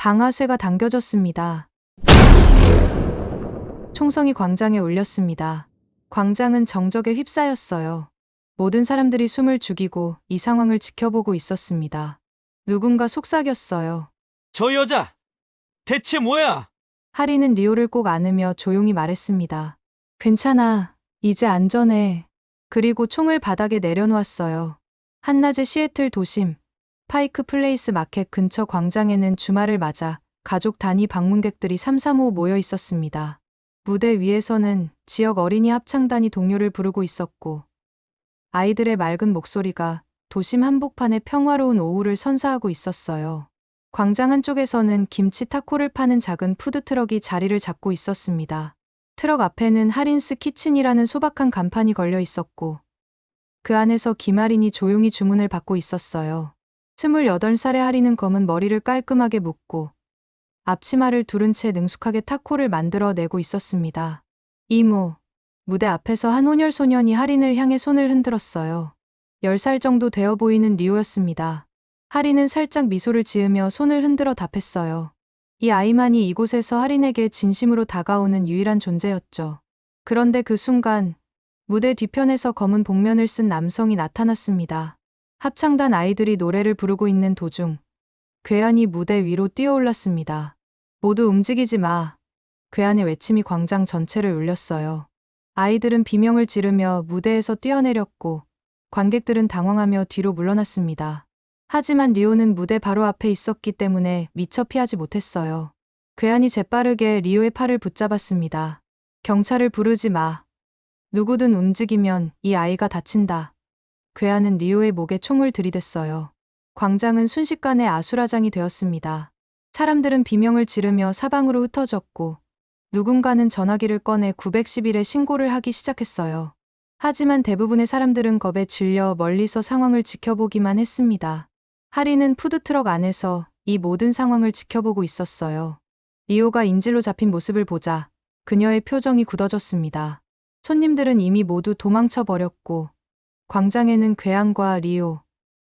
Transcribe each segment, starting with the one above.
방아쇠가 당겨졌습니다. 총성이 광장에 울렸습니다. 광장은 정적에 휩싸였어요. 모든 사람들이 숨을 죽이고 이 상황을 지켜보고 있었습니다. 누군가 속삭였어요. 저 여자, 대체 뭐야? 하리는 리오를 꼭 안으며 조용히 말했습니다. 괜찮아. 이제 안전해. 그리고 총을 바닥에 내려놓았어요. 한낮의 시애틀 도심, 파이크 플레이스 마켓 근처 광장에는 주말을 맞아 가족 단위 방문객들이 삼삼오오 모여 있었습니다. 무대 위에서는 지역 어린이 합창단이 동요를 부르고 있었고, 아이들의 맑은 목소리가 도심 한복판의 평화로운 오후를 선사하고 있었어요. 광장 한쪽에서는 김치 타코를 파는 작은 푸드트럭이 자리를 잡고 있었습니다. 트럭 앞에는 하린스 키친이라는 소박한 간판이 걸려 있었고, 그 안에서 김아린이 조용히 주문을 받고 있었어요. 28살의 하린은 검은 머리를 깔끔하게 묶고 앞치마를 두른 채 능숙하게 타코를 만들어 내고 있었습니다. 이모, 무대 앞에서 한 혼혈 소년이 하린을 향해 손을 흔들었어요. 10살 정도 되어 보이는 리오였습니다. 하린은 살짝 미소를 지으며 손을 흔들어 답했어요. 이 아이만이 이곳에서 하린에게 진심으로 다가오는 유일한 존재였죠. 그런데 그 순간 무대 뒤편에서 검은 복면을 쓴 남성이 나타났습니다. 합창단 아이들이 노래를 부르고 있는 도중 괴한이 무대 위로 뛰어올랐습니다. 모두 움직이지 마. 괴한의 외침이 광장 전체를 울렸어요. 아이들은 비명을 지르며 무대에서 뛰어내렸고 관객들은 당황하며 뒤로 물러났습니다. 하지만 리오는 무대 바로 앞에 있었기 때문에 미처 피하지 못했어요. 괴한이 재빠르게 리오의 팔을 붙잡았습니다. 경찰을 부르지 마. 누구든 움직이면 이 아이가 다친다. 괴한은 리오의 목에 총을 들이댔어요. 광장은 순식간에 아수라장이 되었습니다. 사람들은 비명을 지르며 사방으로 흩어졌고 누군가는 전화기를 꺼내 911에 신고를 하기 시작했어요. 하지만 대부분의 사람들은 겁에 질려 멀리서 상황을 지켜보기만 했습니다. 하리는 푸드트럭 안에서 이 모든 상황을 지켜보고 있었어요. 리오가 인질로 잡힌 모습을 보자 그녀의 표정이 굳어졌습니다. 손님들은 이미 모두 도망쳐 버렸고 광장에는 괴한과 리오,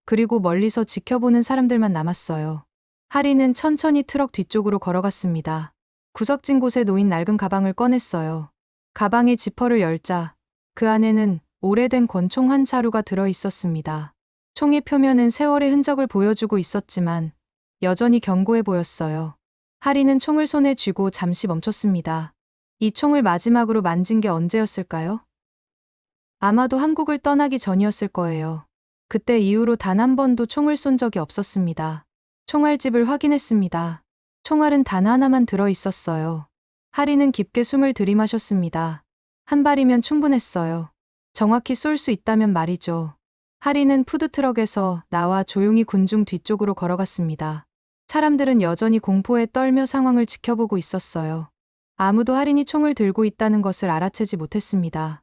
그리고 멀리서 지켜보는 사람들만 남았어요. 하리는 천천히 트럭 뒤쪽으로 걸어갔습니다. 구석진 곳에 놓인 낡은 가방을 꺼냈어요. 가방의 지퍼를 열자 그 안에는 오래된 권총 한 자루가 들어 있었습니다. 총의 표면은 세월의 흔적을 보여주고 있었지만 여전히 견고해 보였어요. 하리는 총을 손에 쥐고 잠시 멈췄습니다. 이 총을 마지막으로 만진 게 언제였을까요? 아마도 한국을 떠나기 전이었을 거예요. 그때 이후로 단 한 번도 총을 쏜 적이 없었습니다. 총알집을 확인했습니다. 총알은 단 하나만 들어 있었어요. 하리는 깊게 숨을 들이마셨습니다. 한 발이면 충분했어요. 정확히 쏠 수 있다면 말이죠. 하리는 푸드트럭에서 나와 조용히 군중 뒤쪽으로 걸어갔습니다. 사람들은 여전히 공포에 떨며 상황을 지켜보고 있었어요. 아무도 하린이 총을 들고 있다는 것을 알아채지 못했습니다.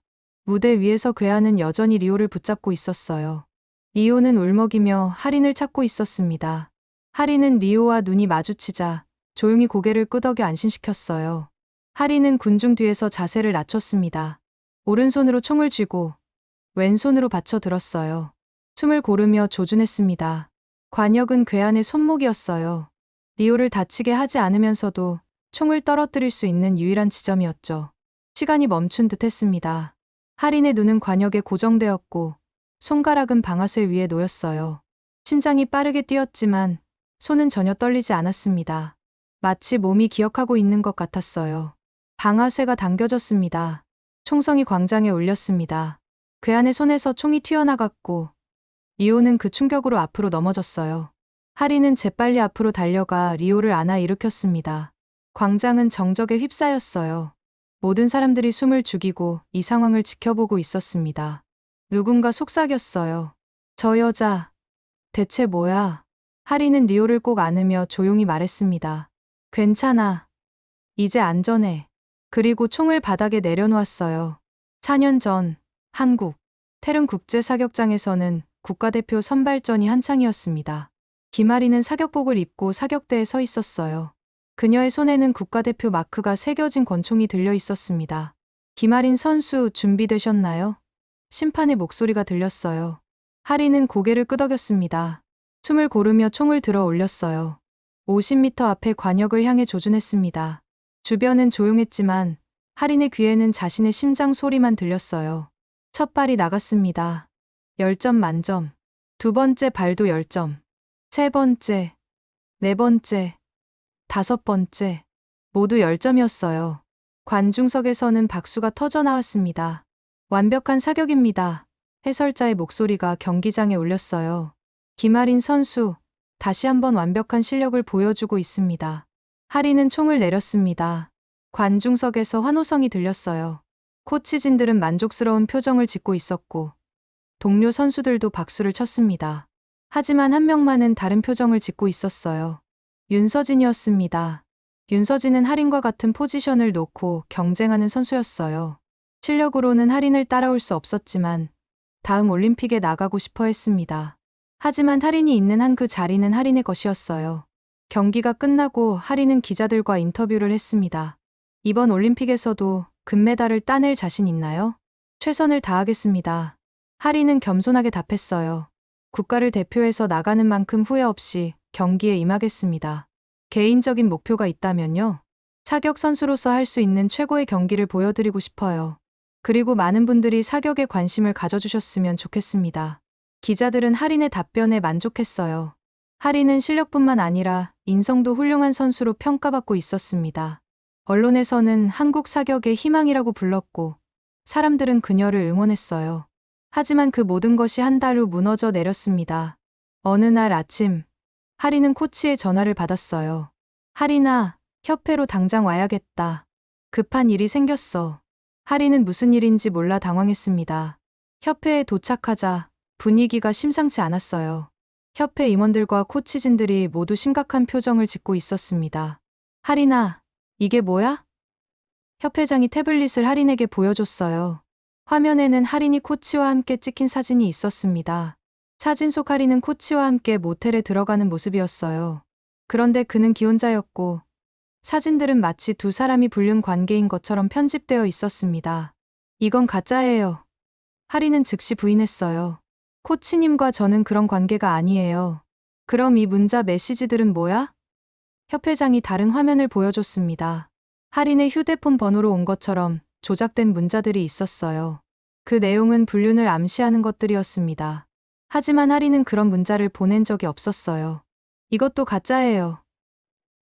무대 위에서 괴한은 여전히 리오를 붙잡고 있었어요. 리오는 울먹이며 하린을 찾고 있었습니다. 하린은 리오와 눈이 마주치자 조용히 고개를 끄덕여 안심시켰어요. 하린은 군중 뒤에서 자세를 낮췄습니다. 오른손으로 총을 쥐고 왼손으로 받쳐 들었어요. 숨을 고르며 조준했습니다. 관역은 괴한의 손목이었어요. 리오를 다치게 하지 않으면서도 총을 떨어뜨릴 수 있는 유일한 지점이었죠. 시간이 멈춘 듯 했습니다. 하린의 눈은 관역에 고정되었고 손가락은 방아쇠 위에 놓였어요. 심장이 빠르게 뛰었지만 손은 전혀 떨리지 않았습니다. 마치 몸이 기억하고 있는 것 같았어요. 방아쇠가 당겨졌습니다. 총성이 광장에 울렸습니다. 괴한의 손에서 총이 튀어나갔고 리오는 그 충격으로 앞으로 넘어졌어요. 하린은 재빨리 앞으로 달려가 리오를 안아 일으켰습니다. 광장은 정적에 휩싸였어요. 모든 사람들이 숨을 죽이고 이 상황을 지켜보고 있었습니다. 누군가 속삭였어요. 저 여자, 대체 뭐야? 하리는 리오를 꼭 안으며 조용히 말했습니다. 괜찮아. 이제 안전해. 그리고 총을 바닥에 내려놓았어요. 4년 전, 한국, 테른 국제사격장에서는 국가대표 선발전이 한창이었습니다. 김아리는 사격복을 입고 사격대에 서 있었어요. 그녀의 손에는 국가대표 마크가 새겨진 권총이 들려 있었습니다. 김아린 선수 준비되셨나요? 심판의 목소리가 들렸어요. 하리는 고개를 끄덕였습니다. 숨을 고르며 총을 들어 올렸어요. 50m 앞에 관역을 향해 조준했습니다. 주변은 조용했지만 할인의 귀에는 자신의 심장 소리만 들렸어요. 첫 발이 나갔습니다. 10점 만점. 두 번째 발도 10점. 세 번째, 네 번째, 다섯 번째. 모두 10점이었어요. 관중석에서는 박수가 터져 나왔습니다. 완벽한 사격입니다. 해설자의 목소리가 경기장에 울렸어요. 김아린 선수, 다시 한번 완벽한 실력을 보여주고 있습니다. 할인은 총을 내렸습니다. 관중석에서 환호성이 들렸어요. 코치진들은 만족스러운 표정을 짓고 있었고, 동료 선수들도 박수를 쳤습니다. 하지만 한 명만은 다른 표정을 짓고 있었어요. 윤서진이었습니다. 윤서진은 할인과 같은 포지션을 놓고 경쟁하는 선수였어요. 실력으로는 할인을 따라올 수 없었지만 다음 올림픽에 나가고 싶어 했습니다. 하지만 할인이 있는 한 그 자리는 할인의 것이었어요. 경기가 끝나고 할인은 기자들과 인터뷰를 했습니다. 이번 올림픽에서도 금메달을 따낼 자신 있나요? 최선을 다하겠습니다. 할인은 겸손하게 답했어요. 국가를 대표해서 나가는 만큼 후회 없이 경기에 임하겠습니다. 개인적인 목표가 있다면요. 사격 선수로서 할 수 있는 최고의 경기를 보여드리고 싶어요. 그리고 많은 분들이 사격에 관심을 가져주셨으면 좋겠습니다. 기자들은 할인의 답변에 만족했어요. 할인은 실력뿐만 아니라 인성도 훌륭한 선수로 평가받고 있었습니다. 언론에서는 한국 사격의 희망이라고 불렀고 사람들은 그녀를 응원했어요. 하지만 그 모든 것이 한 달 후 무너져 내렸습니다. 어느 날 아침, 할인은 코치의 전화를 받았어요. 할인아, 협회로 당장 와야겠다. 급한 일이 생겼어. 할인은 무슨 일인지 몰라 당황했습니다. 협회에 도착하자 분위기가 심상치 않았어요. 협회 임원들과 코치진들이 모두 심각한 표정을 짓고 있었습니다. 할인아, 이게 뭐야? 협회장이 태블릿을 할인에게 보여줬어요. 화면에는 할인이 코치와 함께 찍힌 사진이 있었습니다. 사진 속 할인은 코치와 함께 모텔에 들어가는 모습이었어요. 그런데 그는 기혼자였고 사진들은 마치 두 사람이 불륜 관계인 것처럼 편집되어 있었습니다. 이건 가짜예요. 할인은 즉시 부인했어요. 코치님과 저는 그런 관계가 아니에요. 그럼 이 문자 메시지들은 뭐야? 협회장이 다른 화면을 보여줬습니다. 할인의 휴대폰 번호로 온 것처럼 조작된 문자들이 있었어요. 그 내용은 불륜을 암시하는 것들이었습니다. 하지만 할인은 그런 문자를 보낸 적이 없었어요. 이것도 가짜예요.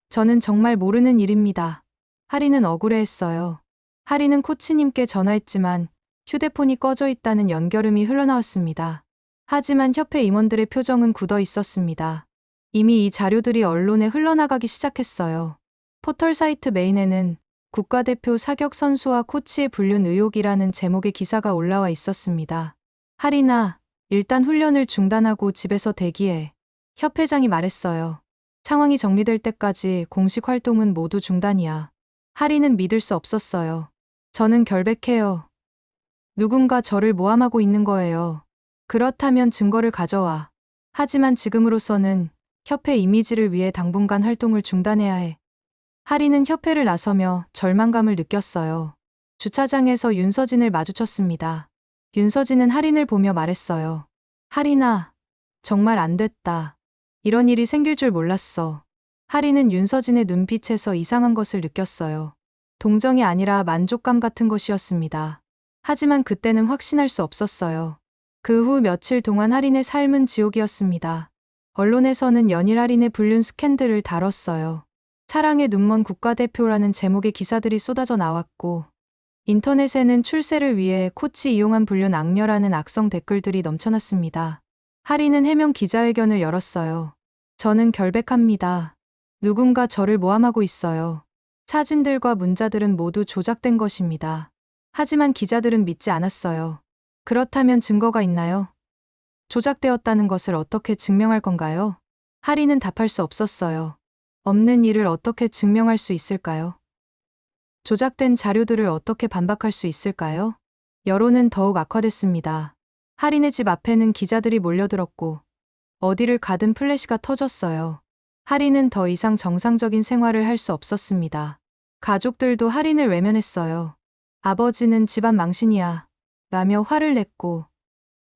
저는 정말 모르는 일입니다. 할인은 억울해했어요. 할인은 코치님께 전화했지만 휴대폰이 꺼져 있다는 연결음이 흘러나왔습니다. 하지만 협회 임원들의 표정은 굳어 있었습니다. 이미 이 자료들이 언론에 흘러나가기 시작했어요. 포털 사이트 메인에는 국가대표 사격 선수와 코치의 불륜 의혹이라는 제목의 기사가 올라와 있었습니다. 할인아, 일단 훈련을 중단하고 집에서 대기해. 협회장이 말했어요. 상황이 정리될 때까지 공식 활동은 모두 중단이야. 할인은 믿을 수 없었어요. 저는 결백해요. 누군가 저를 모함하고 있는 거예요. 그렇다면 증거를 가져와. 하지만 지금으로서는 협회 이미지를 위해 당분간 활동을 중단해야 해. 할인은 협회를 나서며 절망감을 느꼈어요. 주차장에서 윤서진을 마주쳤습니다. 윤서진은 할인을 보며 말했어요. 할인아, 정말 안 됐다. 이런 일이 생길 줄 몰랐어. 할인은 윤서진의 눈빛에서 이상한 것을 느꼈어요. 동정이 아니라 만족감 같은 것이었습니다. 하지만 그때는 확신할 수 없었어요. 그 후 며칠 동안 할인의 삶은 지옥이었습니다. 언론에서는 연일 할인의 불륜 스캔들을 다뤘어요. 사랑의 눈먼 국가대표라는 제목의 기사들이 쏟아져 나왔고 인터넷에는 출세를 위해 코치 이용한 불륜 악녀라는 악성 댓글들이 넘쳐났습니다. 할인은 해명 기자회견을 열었어요. 저는 결백합니다. 누군가 저를 모함하고 있어요. 사진들과 문자들은 모두 조작된 것입니다. 하지만 기자들은 믿지 않았어요. 그렇다면 증거가 있나요? 조작되었다는 것을 어떻게 증명할 건가요? 할인은 답할 수 없었어요. 없는 일을 어떻게 증명할 수 있을까요? 조작된 자료들을 어떻게 반박할 수 있을까요? 여론은 더욱 악화됐습니다. 할인의 집 앞에는 기자들이 몰려들었고 어디를 가든 플래시가 터졌어요. 할인은 더 이상 정상적인 생활을 할 수 없었습니다. 가족들도 할인을 외면했어요. 아버지는 집안 망신이야 라며 화를 냈고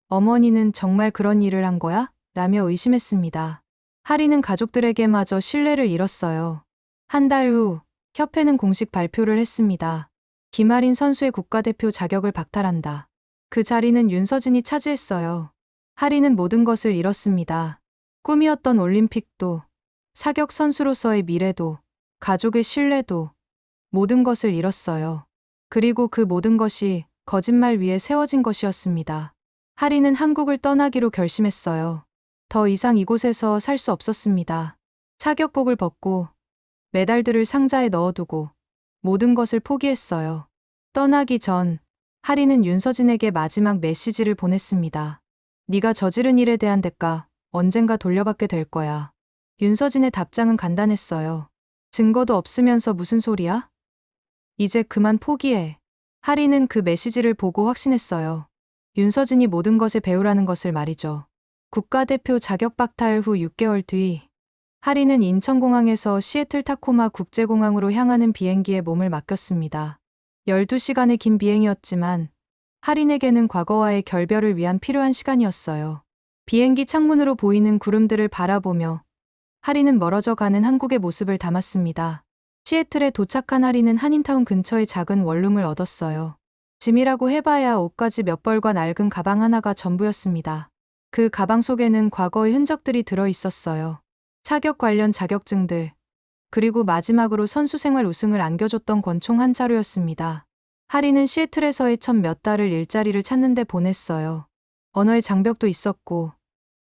어머니는 정말 그런 일을 한 거야? 라며 의심했습니다. 하리는 가족들에게마저 신뢰를 잃었어요. 한 달 후 협회는 공식 발표를 했습니다. 김아린 선수의 국가대표 자격을 박탈한다. 그 자리는 윤서진이 차지했어요. 하리는 모든 것을 잃었습니다. 꿈이었던 올림픽도, 사격 선수로서의 미래도, 가족의 신뢰도, 모든 것을 잃었어요. 그리고 그 모든 것이 거짓말 위에 세워진 것이었습니다. 하리는 한국을 떠나기로 결심했어요. 더 이상 이곳에서 살 수 없었습니다. 사격복을 벗고 메달들을 상자에 넣어두고 모든 것을 포기했어요. 떠나기 전 하리는 윤서진에게 마지막 메시지를 보냈습니다. 네가 저지른 일에 대한 대가 언젠가 돌려받게 될 거야. 윤서진의 답장은 간단했어요. 증거도 없으면서 무슨 소리야? 이제 그만 포기해. 하리는 그 메시지를 보고 확신했어요. 윤서진이 모든 것을 배우라는 것을 말이죠. 국가대표 자격 박탈 후 6개월 뒤 하리는 인천공항에서 시애틀 타코마 국제공항으로 향하는 비행기에 몸을 맡겼습니다. 12시간의 긴 비행이었지만 하린에게는 과거와의 결별을 위한 필요한 시간이었어요. 비행기 창문으로 보이는 구름들을 바라보며 하린은 멀어져 가는 한국의 모습을 담았습니다. 시애틀에 도착한 하린은 한인타운 근처의 작은 원룸을 얻었어요. 짐이라고 해봐야 옷가지 몇 벌과 낡은 가방 하나가 전부였습니다. 그 가방 속에는 과거의 흔적들이 들어 있었어요. 사격 관련 자격증들, 그리고 마지막으로 선수 생활 우승을 안겨줬던 권총 한 자루였습니다. 하리는 시애틀에서의 첫 몇 달을 일자리를 찾는 데 보냈어요. 언어의 장벽도 있었고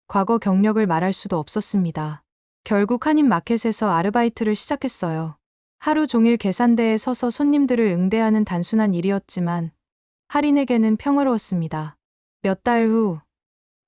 과거 경력을 말할 수도 없었습니다. 결국 한인 마켓에서 아르바이트를 시작했어요. 하루 종일 계산대에 서서 손님들을 응대하는 단순한 일이었지만 하린에게는 평화로웠습니다. 몇 달 후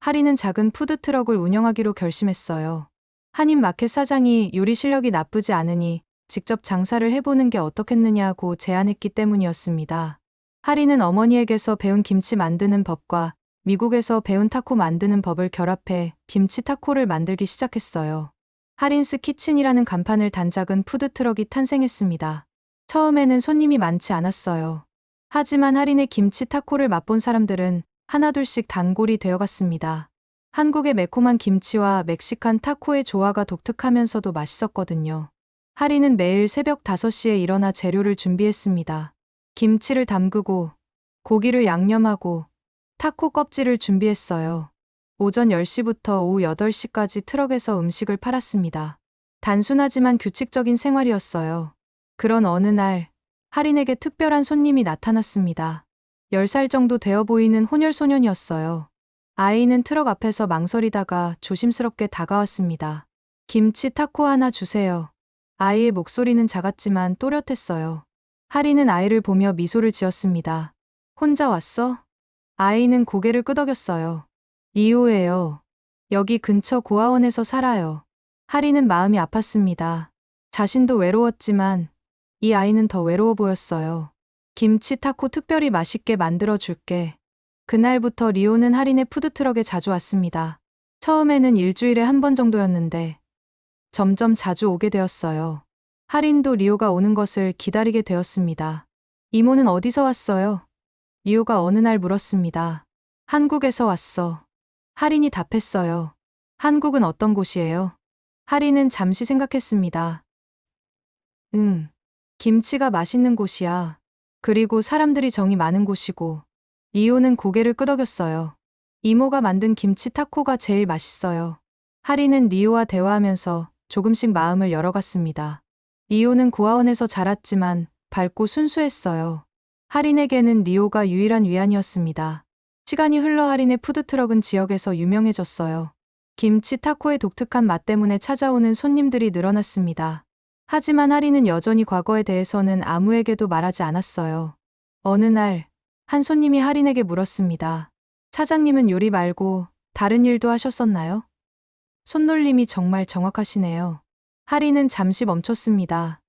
하린은 작은 푸드트럭을 운영하기로 결심했어요. 한인 마켓 사장이 요리 실력이 나쁘지 않으니 직접 장사를 해보는 게 어떻겠느냐고 제안했기 때문이었습니다. 하린은 어머니에게서 배운 김치 만드는 법과 미국에서 배운 타코 만드는 법을 결합해 김치 타코를 만들기 시작했어요. 하린스 키친이라는 간판을 단 작은 푸드트럭이 탄생했습니다. 처음에는 손님이 많지 않았어요. 하지만 하린의 김치 타코를 맛본 사람들은 하나둘씩 단골이 되어갔습니다. 한국의 매콤한 김치와 멕시칸 타코의 조화가 독특하면서도 맛있었거든요. 하린은 매일 새벽 5시에 일어나 재료를 준비했습니다. 김치를 담그고 고기를 양념하고 타코 껍질을 준비했어요. 오전 10시부터 오후 8시까지 트럭에서 음식을 팔았습니다. 단순하지만 규칙적인 생활이었어요. 그런 어느 날 하린에게 특별한 손님이 나타났습니다. 10살 정도 되어 보이는 혼혈소년이었어요. 아이는 트럭 앞에서 망설이다가 조심스럽게 다가왔습니다. 김치 타코 하나 주세요. 아이의 목소리는 작았지만 또렷했어요. 하린은 아이를 보며 미소를 지었습니다. 혼자 왔어? 아이는 고개를 끄덕였어요. 이호예요. 여기 근처 고아원에서 살아요. 하린은 마음이 아팠습니다. 자신도 외로웠지만 이 아이는 더 외로워 보였어요. 김치 타코 특별히 맛있게 만들어 줄게. 그날부터 리오는 하린의 푸드트럭에 자주 왔습니다. 처음에는 일주일에 한 번 정도였는데 점점 자주 오게 되었어요. 하린도 리오가 오는 것을 기다리게 되었습니다. 이모는 어디서 왔어요? 리오가 어느 날 물었습니다. 한국에서 왔어. 하린이 답했어요. 한국은 어떤 곳이에요? 하린은 잠시 생각했습니다. 김치가 맛있는 곳이야. 그리고 사람들이 정이 많은 곳이고. 리오는 고개를 끄덕였어요. 이모가 만든 김치 타코가 제일 맛있어요. 하린은 리오와 대화하면서 조금씩 마음을 열어갔습니다. 리오는 고아원에서 자랐지만 밝고 순수했어요. 하린에게는 리오가 유일한 위안이었습니다. 시간이 흘러 하린의 푸드트럭은 지역에서 유명해졌어요. 김치 타코의 독특한 맛 때문에 찾아오는 손님들이 늘어났습니다. 하지만 하린은 여전히 과거에 대해서는 아무에게도 말하지 않았어요. 어느 날 한 손님이 하린에게 물었습니다. 사장님은 요리 말고 다른 일도 하셨었나요? 손놀림이 정말 정확하시네요. 하린은 잠시 멈췄습니다.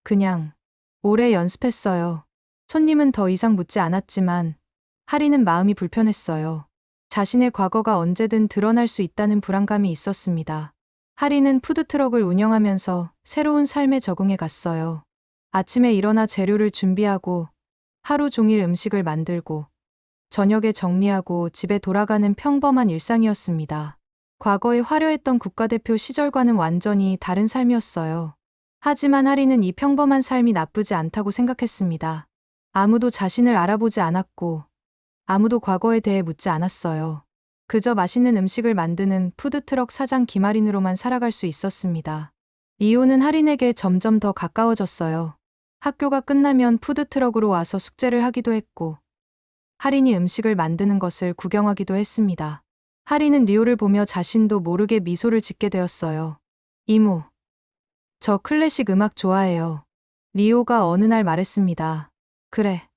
그냥 오래 연습했어요. 손님은 더 이상 묻지 않았지만 하린은 마음이 불편했어요. 자신의 과거가 언제든 드러날 수 있다는 불안감이 있었습니다. 하린은 푸드트럭을 운영하면서 새로운 삶에 적응해 갔어요. 아침에 일어나 재료를 준비하고 하루 종일 음식을 만들고 저녁에 정리하고 집에 돌아가는 평범한 일상이었습니다. 과거에 화려했던 국가대표 시절과는 완전히 다른 삶이었어요. 하지만 하리는 이 평범한 삶이 나쁘지 않다고 생각했습니다. 아무도 자신을 알아보지 않았고, 아무도 과거에 대해 묻지 않았어요. 그저 맛있는 음식을 만드는 푸드트럭 사장 김아린으로만 살아갈 수 있었습니다. 리오는 하린에게 점점 더 가까워졌어요. 학교가 끝나면 푸드트럭으로 와서 숙제를 하기도 했고, 하린이 음식을 만드는 것을 구경하기도 했습니다. 하린은 리오를 보며 자신도 모르게 미소를 짓게 되었어요. 이모, 저 클래식 음악 좋아해요. 리오가 어느 날 말했습니다. 그래.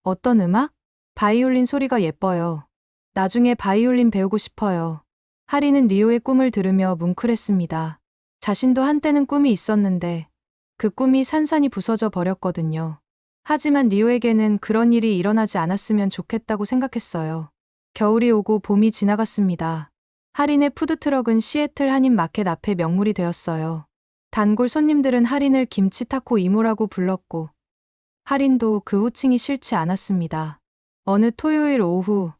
어떤 음악? 바이올린 소리가 예뻐요. 나중에 바이올린 배우고 싶어요. 하린은 리오의 꿈을 들으며 뭉클했습니다. 자신도 한때는 꿈이 있었는데 그 꿈이 산산이 부서져 버렸거든요. 하지만 리오에게는 그런 일이 일어나지 않았으면 좋겠다고 생각했어요. 겨울이 오고 봄이 지나갔습니다. 하린의 푸드트럭은 시애틀 한인 마켓 앞에 명물이 되었어요. 단골 손님들은 하린을 김치 타코 이모라고 불렀고, 하린도 그 호칭이 싫지 않았습니다. 어느 토요일 오후,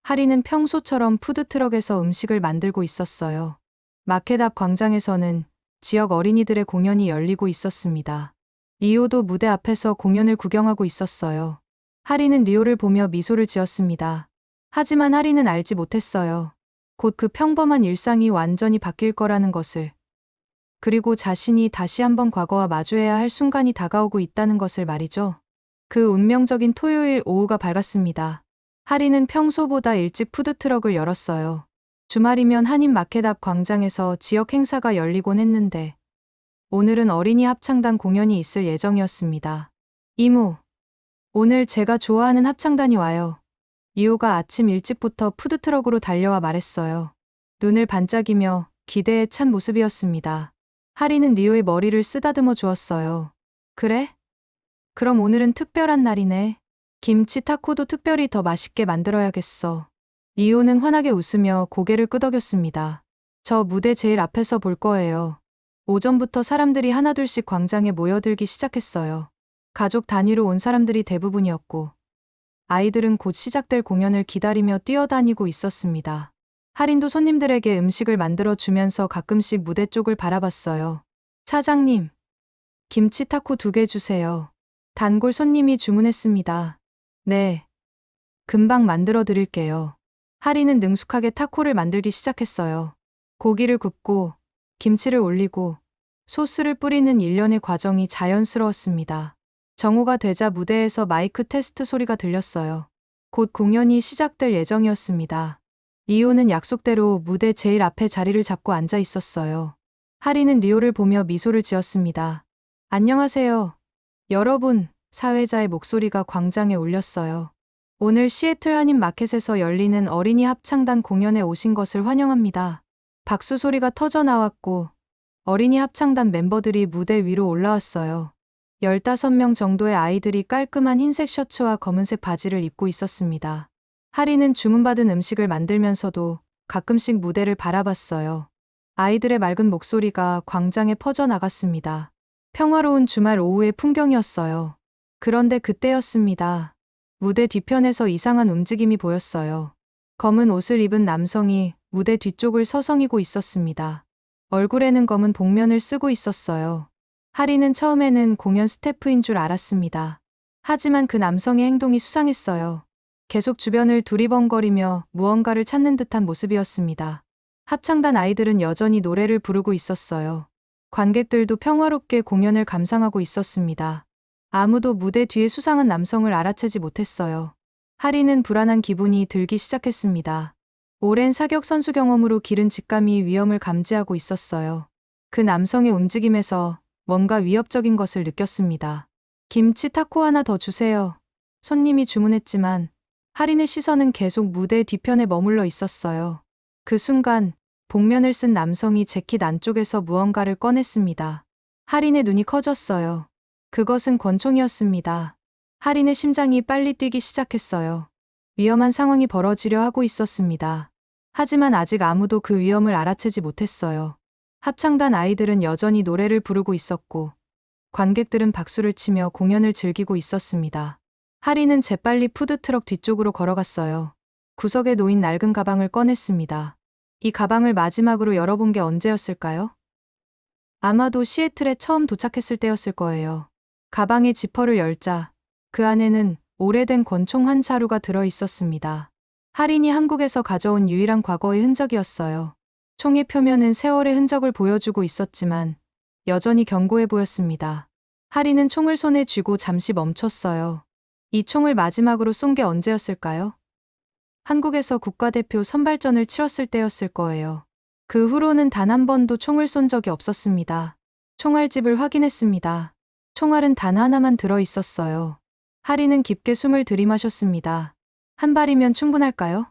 하린은 평소처럼 푸드트럭에서 음식을 만들고 있었어요. 마켓 앞 광장에서는 지역 어린이들의 공연이 열리고 있었습니다. 리오도 무대 앞에서 공연을 구경하고 있었어요. 하린은 리오를 보며 미소를 지었습니다. 하지만 하린은 알지 못했어요. 곧 그 평범한 일상이 완전히 바뀔 거라는 것을. 그리고 자신이 다시 한번 과거와 마주해야 할 순간이 다가오고 있다는 것을 말이죠. 그 운명적인 토요일 오후가 밝았습니다. 하린은 평소보다 일찍 푸드트럭을 열었어요. 주말이면 한인 마켓 앞 광장에서 지역 행사가 열리곤 했는데 오늘은 어린이 합창단 공연이 있을 예정이었습니다. 이모, 오늘 제가 좋아하는 합창단이 와요. 리오가 아침 일찍부터 푸드트럭으로 달려와 말했어요. 눈을 반짝이며 기대에 찬 모습이었습니다. 하린은 리오의 머리를 쓰다듬어 주었어요. 그래? 그럼 오늘은 특별한 날이네. 김치 타코도 특별히 더 맛있게 만들어야겠어. 리오는 환하게 웃으며 고개를 끄덕였습니다. 저 무대 제일 앞에서 볼 거예요. 오전부터 사람들이 하나둘씩 광장에 모여들기 시작했어요. 가족 단위로 온 사람들이 대부분이었고, 아이들은 곧 시작될 공연을 기다리며 뛰어다니고 있었습니다. 하린도 손님들에게 음식을 만들어 주면서 가끔씩 무대 쪽을 바라봤어요. 사장님, 김치 타코 2개 주세요. 단골 손님이 주문했습니다. 네. 금방 만들어 드릴게요. 하린은 능숙하게 타코를 만들기 시작했어요. 고기를 굽고, 김치를 올리고, 소스를 뿌리는 일련의 과정이 자연스러웠습니다. 정오가 되자 무대에서 마이크 테스트 소리가 들렸어요. 곧 공연이 시작될 예정이었습니다. 리오는 약속대로 무대 제일 앞에 자리를 잡고 앉아 있었어요. 하린은 리오를 보며 미소를 지었습니다. 안녕하세요. 여러분, 사회자의 목소리가 광장에 울렸어요. 오늘 시애틀 한인 마켓에서 열리는 어린이 합창단 공연에 오신 것을 환영합니다. 박수 소리가 터져 나왔고 어린이 합창단 멤버들이 무대 위로 올라왔어요. 15명 정도의 아이들이 깔끔한 흰색 셔츠와 검은색 바지를 입고 있었습니다. 하린은 주문받은 음식을 만들면서도 가끔씩 무대를 바라봤어요. 아이들의 맑은 목소리가 광장에 퍼져나갔습니다. 평화로운 주말 오후의 풍경이었어요. 그런데 그때였습니다. 무대 뒤편에서 이상한 움직임이 보였어요. 검은 옷을 입은 남성이 무대 뒤쪽을 서성이고 있었습니다. 얼굴에는 검은 복면을 쓰고 있었어요. 하린은 처음에는 공연 스태프인 줄 알았습니다. 하지만 그 남성의 행동이 수상했어요. 계속 주변을 두리번거리며 무언가를 찾는 듯한 모습이었습니다. 합창단 아이들은 여전히 노래를 부르고 있었어요. 관객들도 평화롭게 공연을 감상하고 있었습니다. 아무도 무대 뒤에 수상한 남성을 알아채지 못했어요. 하린은 불안한 기분이 들기 시작했습니다. 오랜 사격 선수 경험으로 기른 직감이 위험을 감지하고 있었어요. 그 남성의 움직임에서 뭔가 위협적인 것을 느꼈습니다. 김치 타코 하나 더 주세요. 손님이 주문했지만 하린의 시선은 계속 무대 뒤편에 머물러 있었어요. 그 순간 복면을 쓴 남성이 재킷 안쪽에서 무언가를 꺼냈습니다. 하린의 눈이 커졌어요. 그것은 권총이었습니다. 하린의 심장이 빨리 뛰기 시작했어요. 위험한 상황이 벌어지려 하고 있었습니다. 하지만 아직 아무도 그 위험을 알아채지 못했어요. 합창단 아이들은 여전히 노래를 부르고 있었고, 관객들은 박수를 치며 공연을 즐기고 있었습니다. 하린은 재빨리 푸드트럭 뒤쪽으로 걸어갔어요. 구석에 놓인 낡은 가방을 꺼냈습니다. 이 가방을 마지막으로 열어본 게 언제였을까요? 아마도 시애틀에 처음 도착했을 때였을 거예요. 가방의 지퍼를 열자 그 안에는 오래된 권총 한 자루가 들어 있었습니다. 할인이 한국에서 가져온 유일한 과거의 흔적이었어요. 총의 표면은 세월의 흔적을 보여주고 있었지만 여전히 견고해 보였습니다. 할인은 총을 손에 쥐고 잠시 멈췄어요. 이 총을 마지막으로 쏜 게 언제였을까요? 한국에서 국가대표 선발전을 치렀을 때였을 거예요. 그 후로는 단 한 번도 총을 쏜 적이 없었습니다. 총알집을 확인했습니다. 총알은 단 하나만 들어 있었어요. 할인은 깊게 숨을 들이마셨습니다. 한 발이면 충분할까요?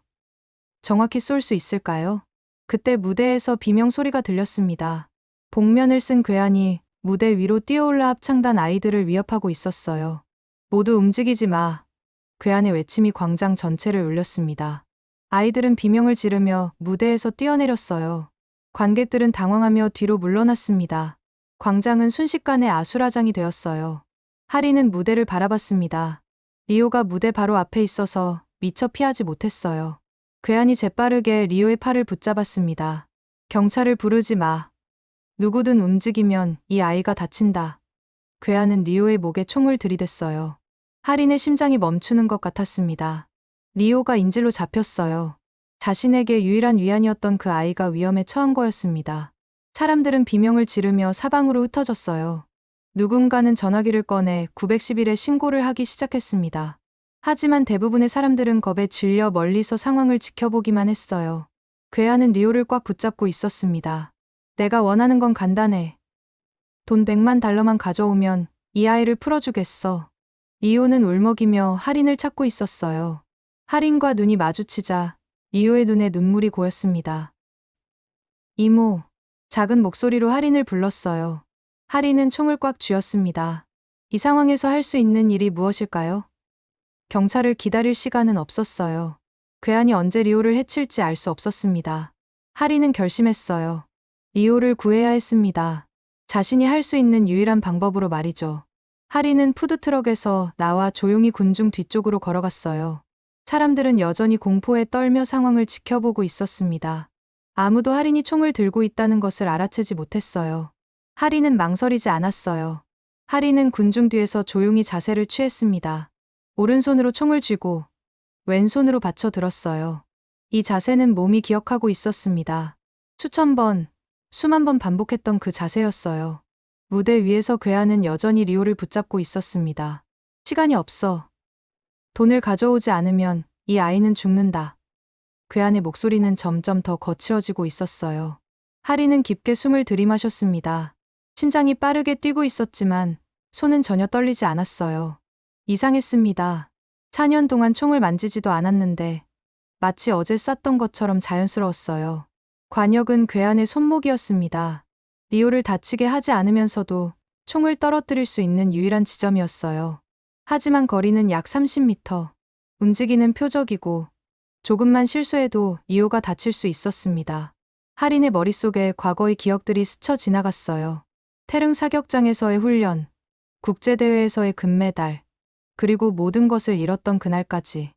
정확히 쏠 수 있을까요? 그때 무대에서 비명 소리가 들렸습니다. 복면을 쓴 괴한이 무대 위로 뛰어올라 합창단 아이들을 위협하고 있었어요. 모두 움직이지 마. 괴한의 외침이 광장 전체를 울렸습니다. 아이들은 비명을 지르며 무대에서 뛰어내렸어요. 관객들은 당황하며 뒤로 물러났습니다. 광장은 순식간에 아수라장이 되었어요. 할인은 무대를 바라봤습니다. 리오가 무대 바로 앞에 있어서 미처 피하지 못했어요. 괴한이 재빠르게 리오의 팔을 붙잡았습니다. 경찰을 부르지 마. 누구든 움직이면 이 아이가 다친다. 괴한은 리오의 목에 총을 들이댔어요. 할인의 심장이 멈추는 것 같았습니다. 리오가 인질로 잡혔어요. 자신에게 유일한 위안이었던 그 아이가 위험에 처한 거였습니다. 사람들은 비명을 지르며 사방으로 흩어졌어요. 누군가는 전화기를 꺼내 911에 신고를 하기 시작했습니다. 하지만 대부분의 사람들은 겁에 질려 멀리서 상황을 지켜보기만 했어요. 괴한은 리오를 꽉 붙잡고 있었습니다. 내가 원하는 건 간단해. 돈 100만 달러만 가져오면 이 아이를 풀어주겠어. 리오는 울먹이며 할인을 찾고 있었어요. 할인과 눈이 마주치자 리오의 눈에 눈물이 고였습니다. 이모, 작은 목소리로 할인을 불렀어요. 할인은 총을 꽉 쥐었습니다. 이 상황에서 할 수 있는 일이 무엇일까요? 경찰을 기다릴 시간은 없었어요. 괴한이 언제 리오를 해칠지 알 수 없었습니다. 할인은 결심했어요. 리오를 구해야 했습니다. 자신이 할 수 있는 유일한 방법으로 말이죠. 할인은 푸드트럭에서 나와 조용히 군중 뒤쪽으로 걸어갔어요. 사람들은 여전히 공포에 떨며 상황을 지켜보고 있었습니다. 아무도 할인이 총을 들고 있다는 것을 알아채지 못했어요. 할인은 망설이지 않았어요. 할인은 군중 뒤에서 조용히 자세를 취했습니다. 오른손으로 총을 쥐고 왼손으로 받쳐 들었어요. 이 자세는 몸이 기억하고 있었습니다. 수천 번, 수만 번 반복했던 그 자세였어요. 무대 위에서 괴한은 여전히 리오를 붙잡고 있었습니다. 시간이 없어. 돈을 가져오지 않으면 이 아이는 죽는다. 괴한의 목소리는 점점 더 거칠어지고 있었어요. 할인은 깊게 숨을 들이마셨습니다. 심장이 빠르게 뛰고 있었지만 손은 전혀 떨리지 않았어요. 이상했습니다. 4년 동안 총을 만지지도 않았는데 마치 어제 쐈던 것처럼 자연스러웠어요. 관역은 괴한의 손목이었습니다. 리오를 다치게 하지 않으면서도 총을 떨어뜨릴 수 있는 유일한 지점이었어요. 하지만 거리는 약 30m. 움직이는 표적이고 조금만 실수해도 리오가 다칠 수 있었습니다. 할인의 머릿속에 과거의 기억들이 스쳐 지나갔어요. 태릉 사격장에서의 훈련, 국제대회에서의 금메달, 그리고 모든 것을 잃었던 그날까지.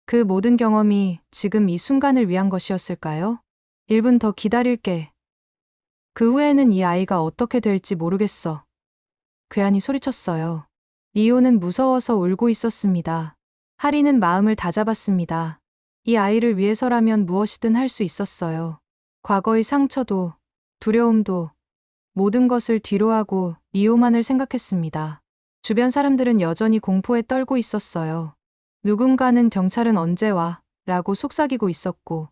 그 모든 경험이 지금 이 순간을 위한 것이었을까요? 1분 더 기다릴게. 그 후에는 이 아이가 어떻게 될지 모르겠어. 괴한이 소리쳤어요. 리오는 무서워서 울고 있었습니다. 할인은 마음을 다잡았습니다. 이 아이를 위해서라면 무엇이든 할 수 있었어요. 과거의 상처도, 두려움도, 모든 것을 뒤로하고 리오만을 생각했습니다. 주변 사람들은 여전히 공포에 떨고 있었어요. 누군가는 경찰은 언제 와? 라고 속삭이고 있었고,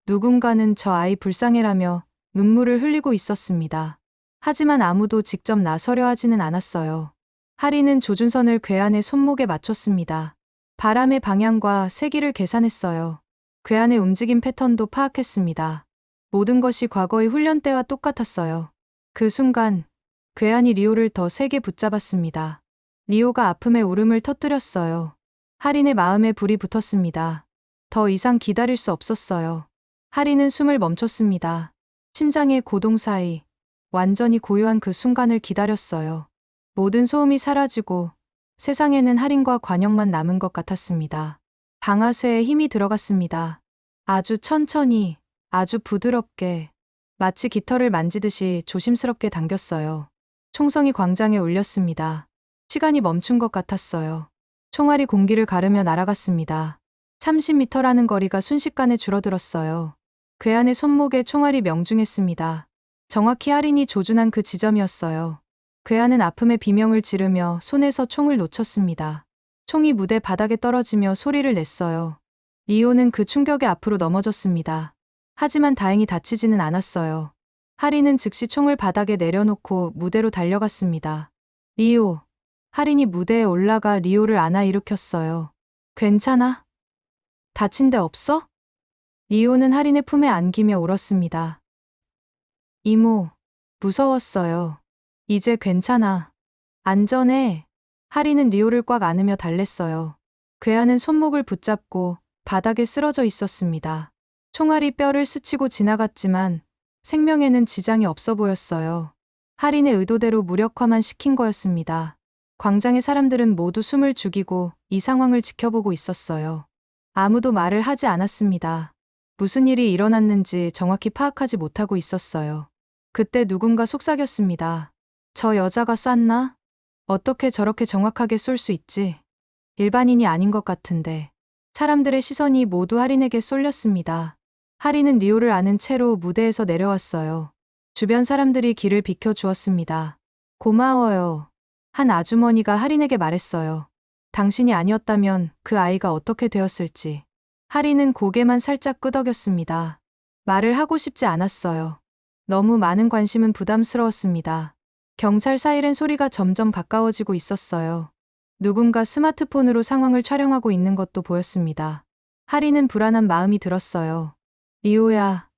누군가는 저 아이 불쌍해라며 눈물을 흘리고 있었습니다. 하지만 아무도 직접 나서려 하지는 않았어요. 할인은 조준선을 괴한의 손목에 맞췄습니다. 바람의 방향과 세기를 계산했어요. 괴한의 움직임 패턴도 파악했습니다. 모든 것이 과거의 훈련 때와 똑같았어요. 그 순간 괴한이 리오를 더 세게 붙잡았습니다. 리오가 아픔에 울음을 터뜨렸어요. 할인의 마음에 불이 붙었습니다. 더 이상 기다릴 수 없었어요. 할인은 숨을 멈췄습니다. 심장의 고동 사이 완전히 고요한 그 순간을 기다렸어요. 모든 소음이 사라지고 세상에는 할인과 관역만 남은 것 같았습니다. 방아쇠에 힘이 들어갔습니다. 아주 천천히, 아주 부드럽게, 마치 깃털을 만지듯이 조심스럽게 당겼어요. 총성이 광장에 울렸습니다. 시간이 멈춘 것 같았어요. 총알이 공기를 가르며 날아갔습니다. 30m라는 거리가 순식간에 줄어들었어요. 괴한의 손목에 총알이 명중했습니다. 정확히 할인이 조준한 그 지점이었어요. 괴한은 아픔의 비명을 지르며 손에서 총을 놓쳤습니다. 총이 무대 바닥에 떨어지며 소리를 냈어요. 리오는 그 충격에 앞으로 넘어졌습니다. 하지만 다행히 다치지는 않았어요. 할인은 즉시 총을 바닥에 내려놓고 무대로 달려갔습니다. 리오. 할인이 무대에 올라가 리오를 안아 일으켰어요. 괜찮아? 다친 데 없어? 리오는 할인의 품에 안기며 울었습니다. 이모, 무서웠어요. 이제 괜찮아. 안전해. 할인은 리오를 꽉 안으며 달랬어요. 괴한은 손목을 붙잡고 바닥에 쓰러져 있었습니다. 총알이 뼈를 스치고 지나갔지만 생명에는 지장이 없어 보였어요. 할인의 의도대로 무력화만 시킨 거였습니다. 광장의 사람들은 모두 숨을 죽이고 이 상황을 지켜보고 있었어요. 아무도 말을 하지 않았습니다. 무슨 일이 일어났는지 정확히 파악하지 못하고 있었어요. 그때 누군가 속삭였습니다. 저 여자가 쐈나? 어떻게 저렇게 정확하게 쏠 수 있지? 일반인이 아닌 것 같은데. 사람들의 시선이 모두 할인에게 쏠렸습니다. 할인은 리오를 안은 채로 무대에서 내려왔어요. 주변 사람들이 길을 비켜주었습니다. 고마워요. 한 아주머니가 할인에게 말했어요. 당신이 아니었다면 그 아이가 어떻게 되었을지. 할인은 고개만 살짝 끄덕였습니다. 말을 하고 싶지 않았어요. 너무 많은 관심은 부담스러웠습니다. 경찰 사이렌 소리가 점점 가까워지고 있었어요. 누군가 스마트폰으로 상황을 촬영하고 있는 것도 보였습니다. 할인은 불안한 마음이 들었어요. 리오야,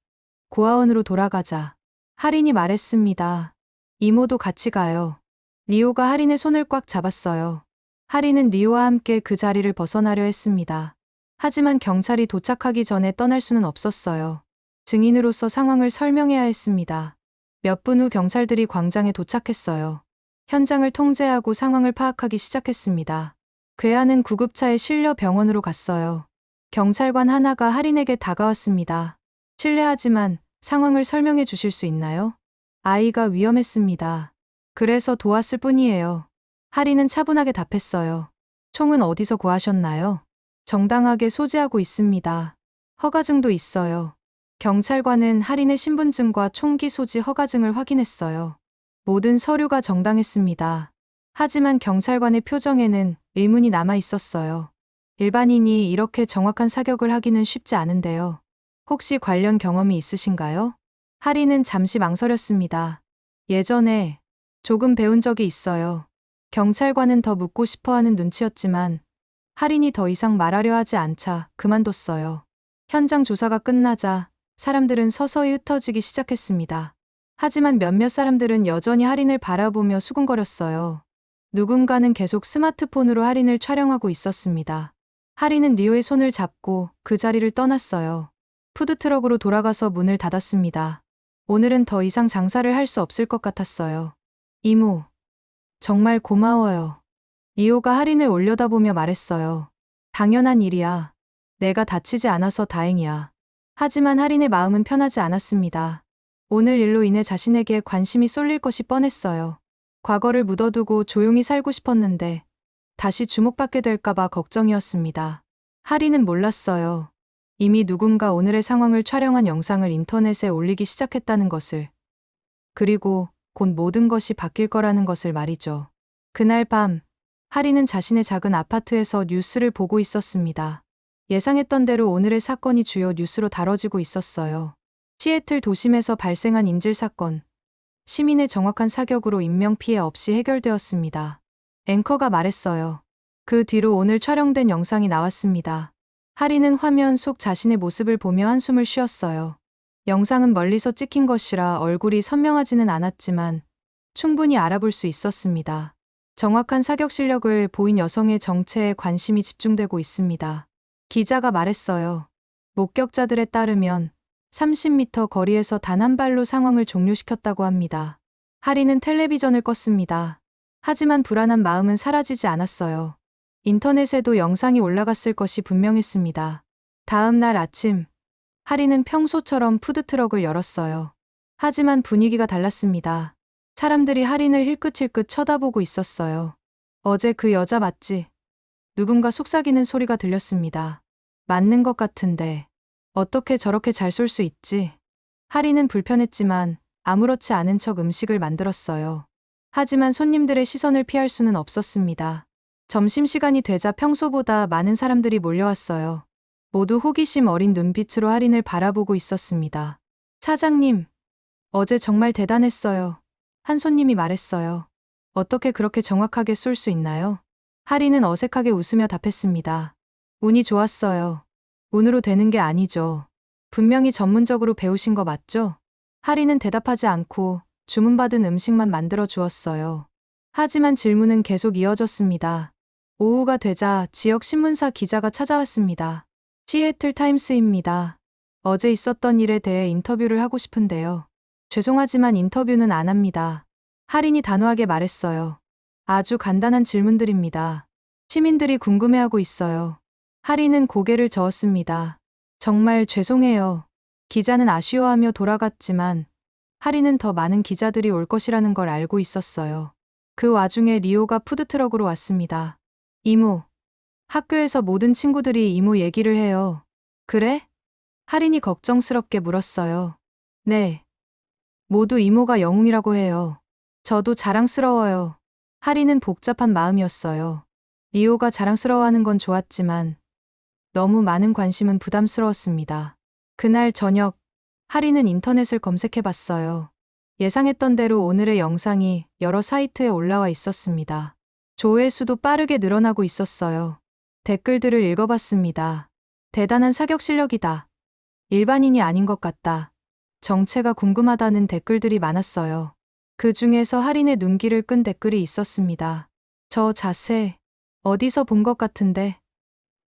고아원으로 돌아가자. 할인이 말했습니다. 이모도 같이 가요. 리오가 할인의 손을 꽉 잡았어요. 할인은 리오와 함께 그 자리를 벗어나려 했습니다. 하지만 경찰이 도착하기 전에 떠날 수는 없었어요. 증인으로서 상황을 설명해야 했습니다. 몇 분 후 경찰들이 광장에 도착했어요. 현장을 통제하고 상황을 파악하기 시작했습니다. 괴한은 구급차에 실려 병원으로 갔어요. 경찰관 하나가 할인에게 다가왔습니다. 실례하지만 상황을 설명해 주실 수 있나요? 아이가 위험했습니다. 그래서 도왔을 뿐이에요. 할인은 차분하게 답했어요. 총은 어디서 구하셨나요? 정당하게 소지하고 있습니다. 허가증도 있어요. 경찰관은 할인의 신분증과 총기 소지 허가증을 확인했어요. 모든 서류가 정당했습니다. 하지만 경찰관의 표정에는 의문이 남아 있었어요. 일반인이 이렇게 정확한 사격을 하기는 쉽지 않은데요. 혹시 관련 경험이 있으신가요? 할인은 잠시 망설였습니다. 예전에 조금 배운 적이 있어요. 경찰관은 더 묻고 싶어 하는 눈치였지만 할인이 더 이상 말하려 하지 않자 그만뒀어요. 현장 조사가 끝나자 사람들은 서서히 흩어지기 시작했습니다. 하지만 몇몇 사람들은 여전히 할인을 바라보며 수군거렸어요. 누군가는 계속 스마트폰으로 할인을 촬영하고 있었습니다. 할인은 리오의 손을 잡고 그 자리를 떠났어요. 푸드트럭으로 돌아가서 문을 닫았습니다. 오늘은 더 이상 장사를 할 수 없을 것 같았어요. 이모, 정말 고마워요. 리오가 할인을 올려다보며 말했어요. 당연한 일이야. 내가 다치지 않아서 다행이야. 하지만 할인의 마음은 편하지 않았습니다. 오늘 일로 인해 자신에게 관심이 쏠릴 것이 뻔했어요. 과거를 묻어두고 조용히 살고 싶었는데 다시 주목받게 될까봐 걱정이었습니다. 할인은 몰랐어요. 이미 누군가 오늘의 상황을 촬영한 영상을 인터넷에 올리기 시작했다는 것을. 그리고 곧 모든 것이 바뀔 거라는 것을 말이죠. 그날 밤, 할인은 자신의 작은 아파트에서 뉴스를 보고 있었습니다. 예상했던 대로 오늘의 사건이 주요 뉴스로 다뤄지고 있었어요. 시애틀 도심에서 발생한 인질 사건. 시민의 정확한 사격으로 인명피해 없이 해결되었습니다. 앵커가 말했어요. 그 뒤로 오늘 촬영된 영상이 나왔습니다. 할인은 화면 속 자신의 모습을 보며 한숨을 쉬었어요. 영상은 멀리서 찍힌 것이라 얼굴이 선명하지는 않았지만 충분히 알아볼 수 있었습니다. 정확한 사격 실력을 보인 여성의 정체에 관심이 집중되고 있습니다. 기자가 말했어요. 목격자들에 따르면 30m 거리에서 단 한 발로 상황을 종료시켰다고 합니다. 할인은 텔레비전을 껐습니다. 하지만 불안한 마음은 사라지지 않았어요. 인터넷에도 영상이 올라갔을 것이 분명했습니다. 다음 날 아침, 하리는 평소처럼 푸드트럭을 열었어요. 하지만 분위기가 달랐습니다. 사람들이 하린을 힐끗힐끗 쳐다보고 있었어요. 어제 그 여자 맞지? 누군가 속삭이는 소리가 들렸습니다. 맞는 것 같은데 어떻게 저렇게 잘 쏠 수 있지? 하리는 불편했지만 아무렇지 않은 척 음식을 만들었어요. 하지만 손님들의 시선을 피할 수는 없었습니다. 점심시간이 되자 평소보다 많은 사람들이 몰려왔어요. 모두 호기심 어린 눈빛으로 하린을 바라보고 있었습니다. 사장님, 어제 정말 대단했어요. 한 손님이 말했어요. 어떻게 그렇게 정확하게 쏠 수 있나요? 하린은 어색하게 웃으며 답했습니다. 운이 좋았어요. 운으로 되는 게 아니죠. 분명히 전문적으로 배우신 거 맞죠? 하린은 대답하지 않고 주문받은 음식만 만들어 주었어요. 하지만 질문은 계속 이어졌습니다. 오후가 되자 지역 신문사 기자가 찾아왔습니다. 시애틀 타임스입니다. 어제 있었던 일에 대해 인터뷰를 하고 싶은데요. 죄송하지만 인터뷰는 안 합니다. 하린이 단호하게 말했어요. 아주 간단한 질문들입니다. 시민들이 궁금해하고 있어요. 하린은 고개를 저었습니다. 정말 죄송해요. 기자는 아쉬워하며 돌아갔지만 하린은 더 많은 기자들이 올 것이라는 걸 알고 있었어요. 그 와중에 리오가 푸드트럭으로 왔습니다. 이모. 학교에서 모든 친구들이 이모 얘기를 해요. 그래? 하린이 걱정스럽게 물었어요. 네. 모두 이모가 영웅이라고 해요. 저도 자랑스러워요. 하린은 복잡한 마음이었어요. 리오가 자랑스러워하는 건 좋았지만 너무 많은 관심은 부담스러웠습니다. 그날 저녁, 하린은 인터넷을 검색해봤어요. 예상했던 대로 오늘의 영상이 여러 사이트에 올라와 있었습니다. 조회수도 빠르게 늘어나고 있었어요. 댓글들을 읽어봤습니다. 대단한 사격 실력이다. 일반인이 아닌 것 같다. 정체가 궁금하다는 댓글들이 많았어요. 그 중에서 하린의 눈길을 끈 댓글이 있었습니다. 저 자세, 어디서 본 것 같은데.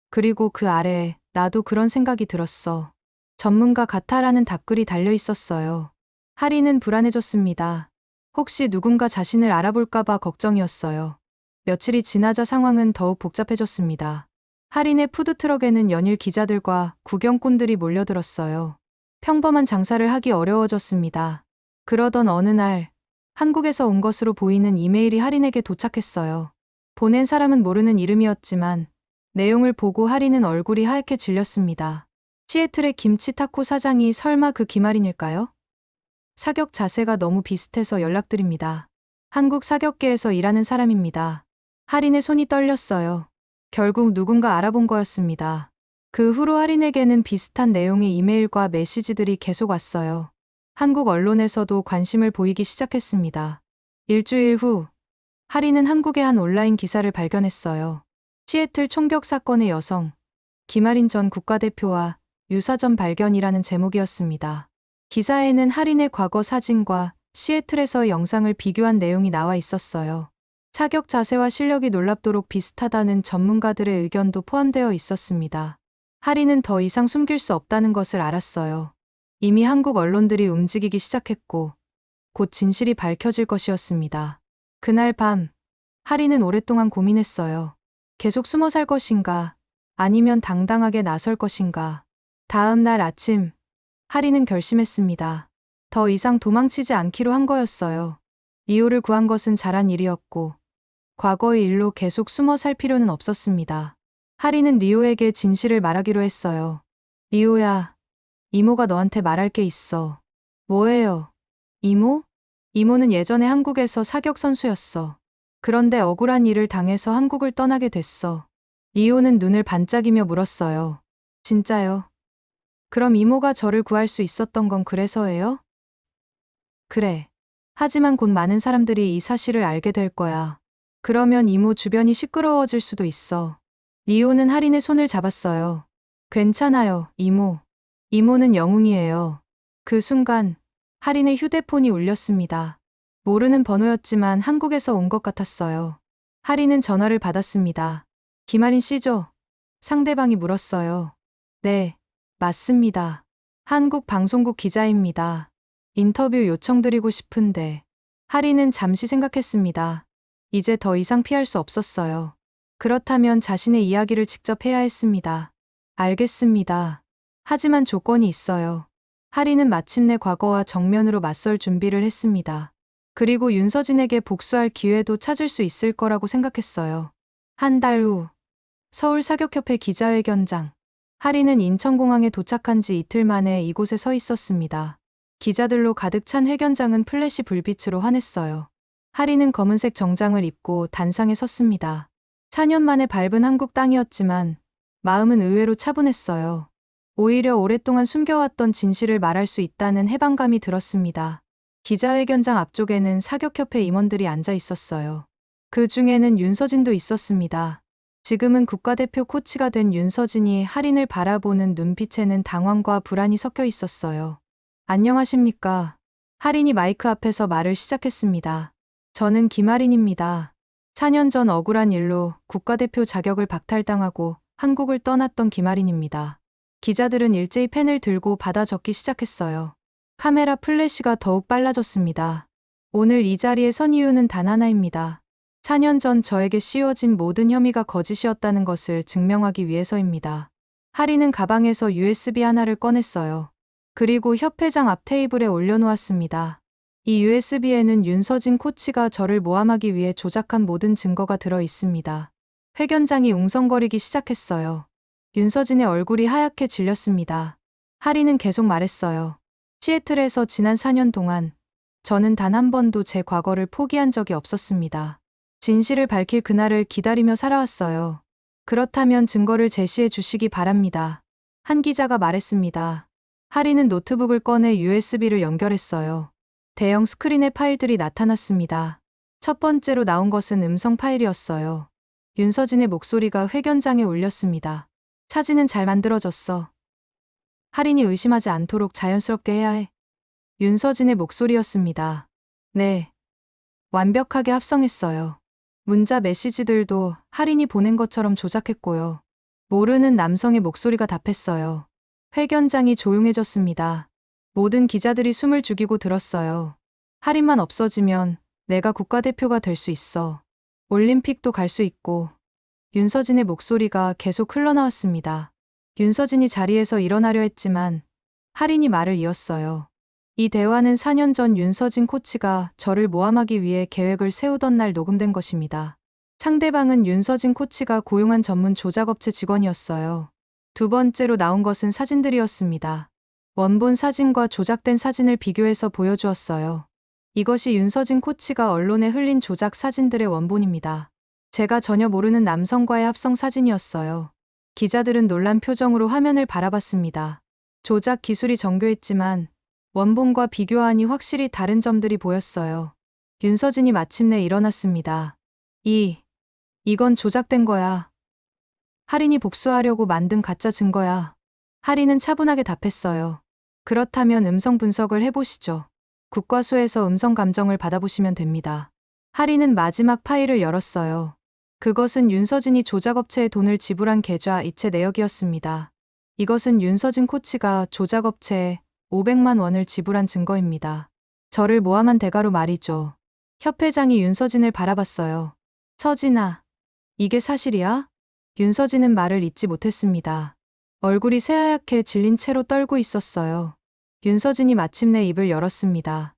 그리고 그 아래에 나도 그런 생각이 들었어. 전문가 같아라는 답글이 달려 있었어요. 하린은 불안해졌습니다. 혹시 누군가 자신을 알아볼까봐 걱정이었어요. 며칠이 지나자 상황은 더욱 복잡해졌습니다. 하린의 푸드트럭에는 연일 기자들과 구경꾼들이 몰려들었어요. 평범한 장사를 하기 어려워졌습니다. 그러던 어느 날, 한국에서 온 것으로 보이는 이메일이 하린에게 도착했어요. 보낸 사람은 모르는 이름이었지만 내용을 보고 하린은 얼굴이 하얗게 질렸습니다. 시애틀의 김치 타코 사장이 설마 그 김아린일까요? 사격 자세가 너무 비슷해서 연락드립니다. 한국 사격계에서 일하는 사람입니다. 하린의 손이 떨렸어요. 결국 누군가 알아본 거였습니다. 그 후로 하린에게는 비슷한 내용의 이메일과 메시지들이 계속 왔어요. 한국 언론에서도 관심을 보이기 시작했습니다. 일주일 후, 하린은 한국의 한 온라인 기사를 발견했어요. 시애틀 총격 사건의 여성, 김아린 전 국가대표와 유사점 발견이라는 제목이었습니다. 기사에는 하린의 과거 사진과 시애틀에서의 영상을 비교한 내용이 나와 있었어요. 사격 자세와 실력이 놀랍도록 비슷하다는 전문가들의 의견도 포함되어 있었습니다. 하린은 더 이상 숨길 수 없다는 것을 알았어요. 이미 한국 언론들이 움직이기 시작했고 곧 진실이 밝혀질 것이었습니다. 그날 밤, 하린은 오랫동안 고민했어요. 계속 숨어 살 것인가, 아니면 당당하게 나설 것인가. 다음 날 아침, 하린은 결심했습니다. 더 이상 도망치지 않기로 한 거였어요. 리오를 구한 것은 잘한 일이었고 과거의 일로 계속 숨어 살 필요는 없었습니다. 하린은 리오에게 진실을 말하기로 했어요. 리오야, 이모가 너한테 말할 게 있어. 뭐예요? 이모? 이모는 예전에 한국에서 사격 선수였어. 그런데 억울한 일을 당해서 한국을 떠나게 됐어. 리오는 눈을 반짝이며 물었어요. 진짜요? 그럼 이모가 저를 구할 수 있었던 건 그래서예요? 그래. 하지만 곧 많은 사람들이 이 사실을 알게 될 거야. 그러면 이모 주변이 시끄러워질 수도 있어. 리오는 하린의 손을 잡았어요. 괜찮아요, 이모. 이모는 영웅이에요. 그 순간, 하린의 휴대폰이 울렸습니다. 모르는 번호였지만 한국에서 온 것 같았어요. 하린은 전화를 받았습니다. 김아린 씨죠? 상대방이 물었어요. 네, 맞습니다. 한국 방송국 기자입니다. 인터뷰 요청드리고 싶은데. 하린은 잠시 생각했습니다. 이제 더 이상 피할 수 없었어요. 그렇다면 자신의 이야기를 직접 해야 했습니다. 알겠습니다. 하지만 조건이 있어요. 하리는 마침내 과거와 정면으로 맞설 준비를 했습니다. 그리고 윤서진에게 복수할 기회도 찾을 수 있을 거라고 생각했어요. 한 달 후, 서울 사격협회 기자회견장. 하리는 인천공항에 도착한 지 이틀 만에 이곳에 서 있었습니다. 기자들로 가득 찬 회견장은 플래시 불빛으로 환했어요. 하리는 검은색 정장을 입고 단상에 섰습니다. 4년 만에 밟은 한국 땅이었지만 마음은 의외로 차분했어요. 오히려 오랫동안 숨겨왔던 진실을 말할 수 있다는 해방감이 들었습니다. 기자회견장 앞쪽에는 사격협회 임원들이 앉아 있었어요. 그 중에는 윤서진도 있었습니다. 지금은 국가대표 코치가 된 윤서진이 하린을 바라보는 눈빛에는 당황과 불안이 섞여 있었어요. 안녕하십니까. 하린이 마이크 앞에서 말을 시작했습니다. 저는 김하린입니다. 4년 전 억울한 일로 국가대표 자격을 박탈당하고 한국을 떠났던 김하린입니다. 기자들은 일제히 펜을 들고 받아 적기 시작했어요. 카메라 플래시가 더욱 빨라졌습니다. 오늘 이 자리에 선 이유는 단 하나입니다. 4년 전 저에게 씌워진 모든 혐의가 거짓이었다는 것을 증명하기 위해서입니다. 하리는 가방에서 USB 하나를 꺼냈어요. 그리고 협회장 앞 테이블에 올려놓았습니다. 이 USB에는 윤서진 코치가 저를 모함하기 위해 조작한 모든 증거가 들어 있습니다. 회견장이 웅성거리기 시작했어요. 윤서진의 얼굴이 하얗게 질렸습니다. 하리는 계속 말했어요. 시애틀에서 지난 4년 동안 저는 단 한 번도 제 과거를 포기한 적이 없었습니다. 진실을 밝힐 그날을 기다리며 살아왔어요. 그렇다면 증거를 제시해 주시기 바랍니다. 한 기자가 말했습니다. 하리는 노트북을 꺼내 USB를 연결했어요. 대형 스크린의 파일들이 나타났습니다. 첫 번째로 나온 것은 음성 파일이었어요. 윤서진의 목소리가 회견장에 울렸습니다. 사진은 잘 만들어졌어. 하린이 의심하지 않도록 자연스럽게 해야 해. 윤서진의 목소리였습니다. 네. 완벽하게 합성했어요. 문자 메시지들도 하린이 보낸 것처럼 조작했고요. 모르는 남성의 목소리가 답했어요. 회견장이 조용해졌습니다. 모든 기자들이 숨을 죽이고 들었어요. 하린만 없어지면 내가 국가대표가 될 수 있어. 올림픽도 갈 수 있고. 윤서진의 목소리가 계속 흘러나왔습니다. 윤서진이 자리에서 일어나려 했지만 하린이 말을 이었어요. 이 대화는 4년 전 윤서진 코치가 저를 모함하기 위해 계획을 세우던 날 녹음된 것입니다. 상대방은 윤서진 코치가 고용한 전문 조작업체 직원이었어요. 두 번째로 나온 것은 사진들이었습니다. 원본 사진과 조작된 사진을 비교해서 보여주었어요. 이것이 윤서진 코치가 언론에 흘린 조작 사진들의 원본입니다. 제가 전혀 모르는 남성과의 합성 사진이었어요. 기자들은 놀란 표정으로 화면을 바라봤습니다. 조작 기술이 정교했지만 원본과 비교하니 확실히 다른 점들이 보였어요. 윤서진이 마침내 일어났습니다. 이건 조작된 거야. 하린이 복수하려고 만든 가짜 증거야. 하린은 차분하게 답했어요. 그렇다면 음성 분석을 해보시죠. 국과수에서 음성 감정을 받아보시면 됩니다. 하린은 마지막 파일을 열었어요. 그것은 윤서진이 조작업체에 돈을 지불한 계좌 이체 내역이었습니다. 이것은 윤서진 코치가 조작업체에 500만 원을 지불한 증거입니다. 저를 모함한 대가로 말이죠. 협회장이 윤서진을 바라봤어요. 서진아, 이게 사실이야? 윤서진은 말을 잇지 못했습니다. 얼굴이 새하얗게 질린 채로 떨고 있었어요. 윤서진이 마침내 입을 열었습니다.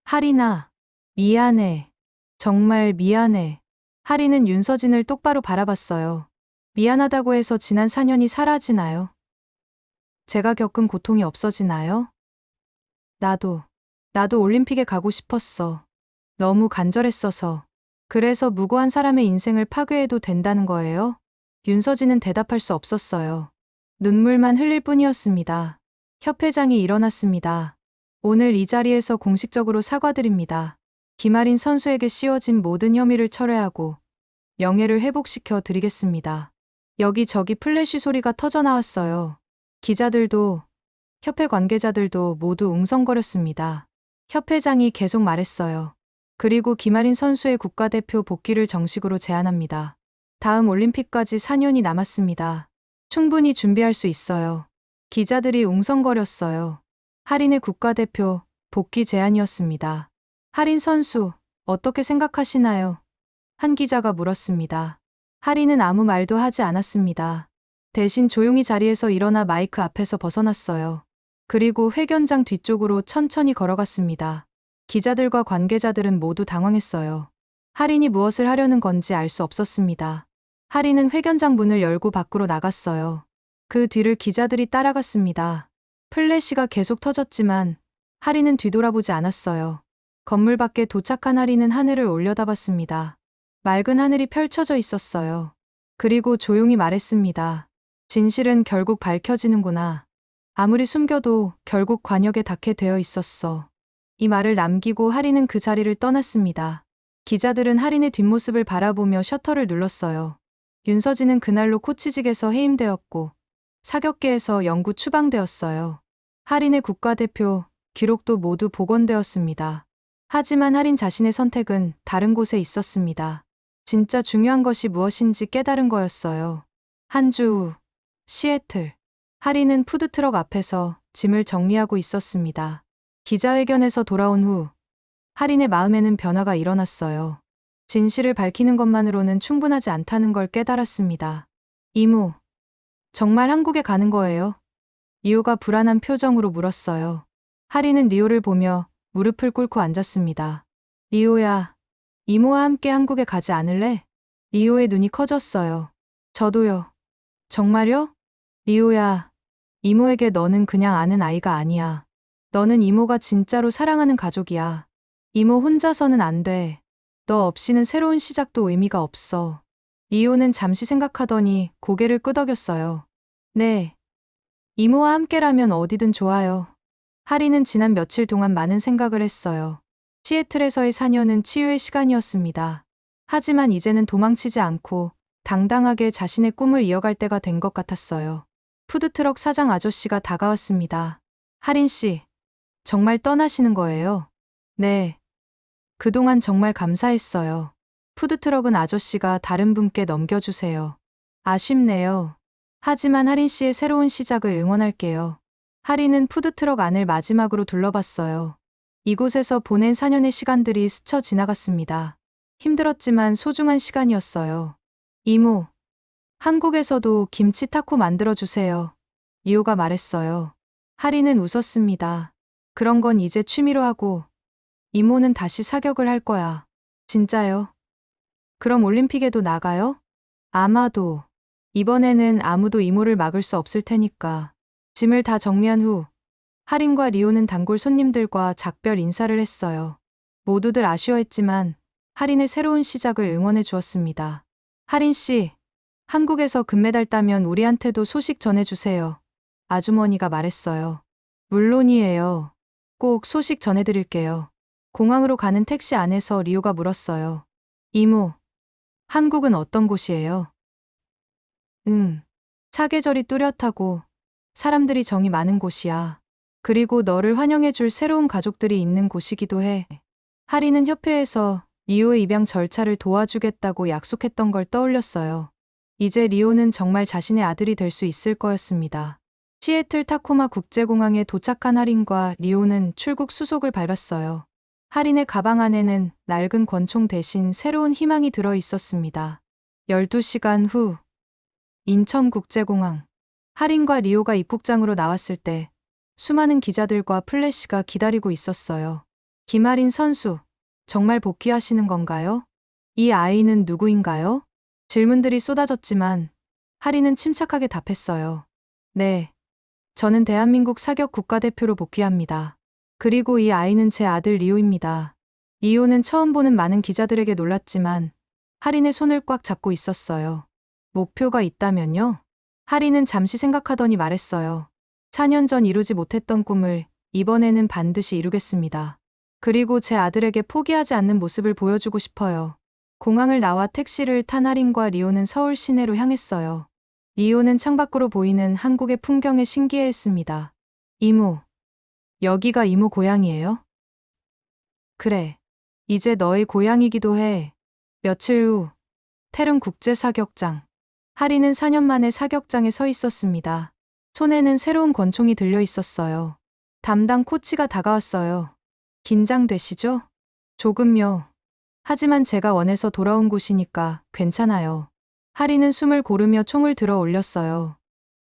하린아, 미안해. 정말 미안해. 하린은 윤서진을 똑바로 바라봤어요. 미안하다고 해서 지난 4년이 사라지나요? 제가 겪은 고통이 없어지나요? 나도 올림픽에 가고 싶었어. 너무 간절했어서. 그래서 무고한 사람의 인생을 파괴해도 된다는 거예요? 윤서진은 대답할 수 없었어요. 눈물만 흘릴 뿐이었습니다. 협회장이 일어났습니다. 오늘 이 자리에서 공식적으로 사과드립니다. 김하린 선수에게 씌워진 모든 혐의를 철회하고 명예를 회복시켜 드리겠습니다. 여기저기 플래시 소리가 터져 나왔어요. 기자들도 협회 관계자들도 모두 웅성거렸습니다. 협회장이 계속 말했어요. 그리고 김하린 선수의 국가대표 복귀를 정식으로 제안합니다. 다음 올림픽까지 4년이 남았습니다. 충분히 준비할 수 있어요. 기자들이 웅성거렸어요. 하린의 국가대표 복귀 제안이었습니다. 하린 선수, 어떻게 생각하시나요? 한 기자가 물었습니다. 하린은 아무 말도 하지 않았습니다. 대신 조용히 자리에서 일어나 마이크 앞에서 벗어났어요. 그리고 회견장 뒤쪽으로 천천히 걸어갔습니다. 기자들과 관계자들은 모두 당황했어요. 할인이 무엇을 하려는 건지 알 수 없었습니다. 할인은 회견장 문을 열고 밖으로 나갔어요. 그 뒤를 기자들이 따라갔습니다. 플래시가 계속 터졌지만 할인은 뒤돌아보지 않았어요. 건물 밖에 도착한 할인은 하늘을 올려다봤습니다. 맑은 하늘이 펼쳐져 있었어요. 그리고 조용히 말했습니다. 진실은 결국 밝혀지는구나. 아무리 숨겨도 결국 관역에 닿게 되어 있었어. 이 말을 남기고 할인은 그 자리를 떠났습니다. 기자들은 할인의 뒷모습을 바라보며 셔터를 눌렀어요. 윤서진은 그날로 코치직에서 해임되었고 사격계에서 영구 추방되었어요. 할인의 국가대표 기록도 모두 복원되었습니다. 하지만 할인 자신의 선택은 다른 곳에 있었습니다. 진짜 중요한 것이 무엇인지 깨달은 거였어요. 한 주 후, 시애틀. 할인은 푸드트럭 앞에서 짐을 정리하고 있었습니다. 기자회견에서 돌아온 후, 할인의 마음에는 변화가 일어났어요. 진실을 밝히는 것만으로는 충분하지 않다는 걸 깨달았습니다. 이모, 정말 한국에 가는 거예요? 리오가 불안한 표정으로 물었어요. 할인은 리오를 보며 무릎을 꿇고 앉았습니다. 리오야, 이모와 함께 한국에 가지 않을래? 리오의 눈이 커졌어요. 저도요. 정말요? 리오야, 이모에게 너는 그냥 아는 아이가 아니야. 너는 이모가 진짜로 사랑하는 가족이야. 이모 혼자서는 안 돼. 너 없이는 새로운 시작도 의미가 없어. 리오는 잠시 생각하더니 고개를 끄덕였어요. 네. 이모와 함께라면 어디든 좋아요. 할인은 지난 며칠 동안 많은 생각을 했어요. 시애틀에서의 4년은 치유의 시간이었습니다. 하지만 이제는 도망치지 않고 당당하게 자신의 꿈을 이어갈 때가 된 것 같았어요. 푸드트럭 사장 아저씨가 다가왔습니다. 할인 씨, 정말 떠나시는 거예요? 네. 그동안 정말 감사했어요. 푸드트럭은 아저씨가 다른 분께 넘겨주세요. 아쉽네요. 하지만 할인 씨의 새로운 시작을 응원할게요. 할인은 푸드트럭 안을 마지막으로 둘러봤어요. 이곳에서 보낸 4년의 시간들이 스쳐 지나갔습니다. 힘들었지만 소중한 시간이었어요. 이모, 한국에서도 김치 타코 만들어주세요. 리오가 말했어요. 할인은 웃었습니다. 그런 건 이제 취미로 하고, 이모는 다시 사격을 할 거야. 진짜요? 그럼 올림픽에도 나가요? 아마도. 이번에는 아무도 이모를 막을 수 없을 테니까. 짐을 다 정리한 후, 할인과 리오는 단골 손님들과 작별 인사를 했어요. 모두들 아쉬워했지만, 할인의 새로운 시작을 응원해 주었습니다. 할인 씨, 한국에서 금메달 따면 우리한테도 소식 전해주세요. 아주머니가 말했어요. 물론이에요. 꼭 소식 전해드릴게요. 공항으로 가는 택시 안에서 리오가 물었어요. 이모, 한국은 어떤 곳이에요? 사계절이 뚜렷하고 사람들이 정이 많은 곳이야. 그리고 너를 환영해줄 새로운 가족들이 있는 곳이기도 해. 할인은 협회에서 리오의 입양 절차를 도와주겠다고 약속했던 걸 떠올렸어요. 이제 리오는 정말 자신의 아들이 될 수 있을 거였습니다. 시애틀 타코마 국제공항에 도착한 할인과 리오는 출국 수속을 밟았어요. 할인의 가방 안에는 낡은 권총 대신 새로운 희망이 들어 있었습니다. 12시간 후, 인천국제공항. 할인과 리오가 입국장으로 나왔을 때 수많은 기자들과 플래시가 기다리고 있었어요. 김할인 선수, 정말 복귀하시는 건가요? 이 아이는 누구인가요? 질문들이 쏟아졌지만 할인은 침착하게 답했어요. 네, 저는 대한민국 사격 국가대표로 복귀합니다. 그리고 이 아이는 제 아들 리오입니다. 리오는 처음 보는 많은 기자들에게 놀랐지만 할인의 손을 꽉 잡고 있었어요. 목표가 있다면요? 할인은 잠시 생각하더니 말했어요. 4년 전 이루지 못했던 꿈을 이번에는 반드시 이루겠습니다. 그리고 제 아들에게 포기하지 않는 모습을 보여주고 싶어요. 공항을 나와 택시를 탄 할인과 리오는 서울 시내로 향했어요. 리오는 창밖으로 보이는 한국의 풍경에 신기해했습니다. 이모, 여기가 이모 고향이에요? 그래, 이제 너의 고향이기도 해. 며칠 후, 태릉 국제사격장. 할인은 4년 만에 사격장에 서 있었습니다. 손에는 새로운 권총이 들려 있었어요. 담당 코치가 다가왔어요. 긴장되시죠? 조금요. 하지만 제가 원해서 돌아온 곳이니까 괜찮아요. 할인은 숨을 고르며 총을 들어 올렸어요.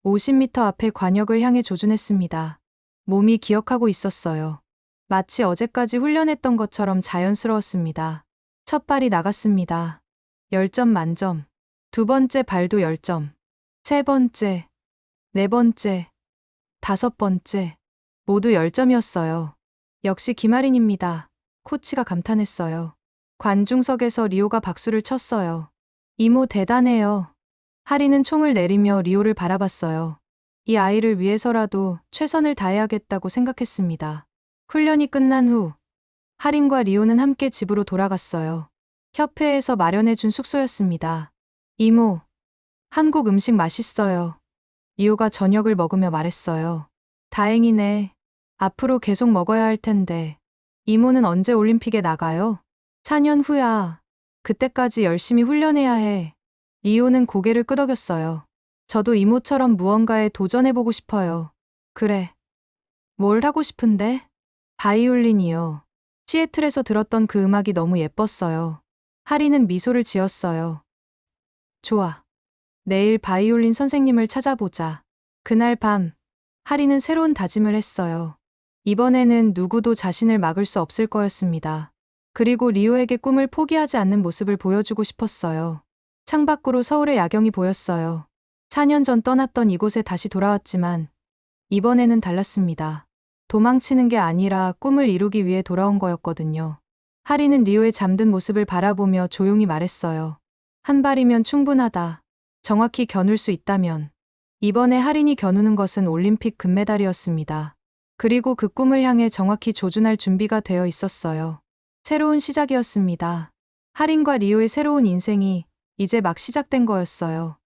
50m 앞에 관역을 향해 조준했습니다. 몸이 기억하고 있었어요. 마치 어제까지 훈련했던 것처럼 자연스러웠습니다. 첫 발이 나갔습니다. 10점 만점. 두 번째 발도 10점. 세 번째, 네 번째, 다섯 번째. 모두 10점이었어요. 역시 김아린입니다. 코치가 감탄했어요. 관중석에서 리오가 박수를 쳤어요. 이모 대단해요. 하리는 총을 내리며 리오를 바라봤어요. 이 아이를 위해서라도 최선을 다해야겠다고 생각했습니다. 훈련이 끝난 후 하린과 리오는 함께 집으로 돌아갔어요. 협회에서 마련해준 숙소였습니다. 이모, 한국 음식 맛있어요. 리오가 저녁을 먹으며 말했어요. 다행이네. 앞으로 계속 먹어야 할 텐데. 이모는 언제 올림픽에 나가요? 4년 후야. 그때까지 열심히 훈련해야 해. 리오는 고개를 끄덕였어요. 저도 이모처럼 무언가에 도전해보고 싶어요. 그래. 뭘 하고 싶은데? 바이올린이요. 시애틀에서 들었던 그 음악이 너무 예뻤어요. 하리는 미소를 지었어요. 좋아. 내일 바이올린 선생님을 찾아보자. 그날 밤, 하리는 새로운 다짐을 했어요. 이번에는 누구도 자신을 막을 수 없을 거였습니다. 그리고 리오에게 꿈을 포기하지 않는 모습을 보여주고 싶었어요. 창밖으로 서울의 야경이 보였어요. 4년 전 떠났던 이곳에 다시 돌아왔지만 이번에는 달랐습니다. 도망치는 게 아니라 꿈을 이루기 위해 돌아온 거였거든요. 하리는 리오의 잠든 모습을 바라보며 조용히 말했어요. 한 발이면 충분하다. 정확히 겨눌 수 있다면. 이번에 하린이 겨누는 것은 올림픽 금메달이었습니다. 그리고 그 꿈을 향해 정확히 조준할 준비가 되어 있었어요. 새로운 시작이었습니다. 하린과 리오의 새로운 인생이 이제 막 시작된 거였어요.